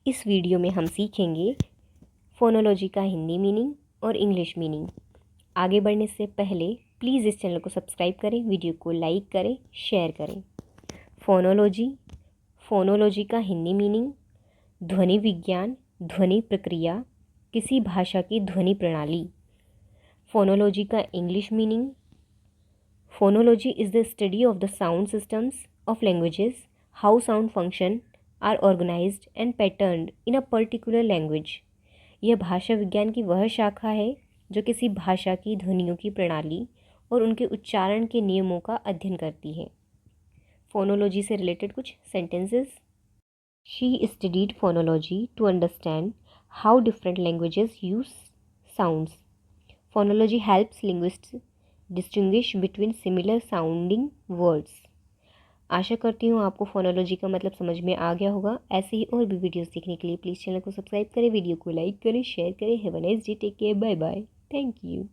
इस वीडियो में हम सीखेंगे फोनोलॉजी का हिंदी मीनिंग और इंग्लिश मीनिंग। आगे बढ़ने से पहले प्लीज़ इस चैनल को सब्सक्राइब करें, वीडियो को लाइक करें, शेयर करें। फोनोलॉजी का हिंदी मीनिंग ध्वनि विज्ञान, ध्वनि प्रक्रिया, किसी भाषा की ध्वनि प्रणाली। फोनोलॉजी का English meaning phonology is the study of the sound systems of languages, how sound function are organized and patterned in a particular language. यह भाषा विज्ञान की वह शाखा है जो किसी भाषा की ध्वनियों की प्रणाली और उनके उच्चारण के नियमों का अध्ययन करती है। फोनोलॉजी से रिलेटेड कुछ sentences. She studied phonology to understand how different languages use sounds. Phonology helps linguists distinguish between similar sounding words. आशा करती हूँ आपको फोनोलॉजी का मतलब समझ में आ गया होगा। ऐसे ही और भी वीडियोस देखने के लिए प्लीज़ चैनल को सब्सक्राइब करें, वीडियो को लाइक करें, शेयर करें। Have a nice day, take care, bye bye, thank you.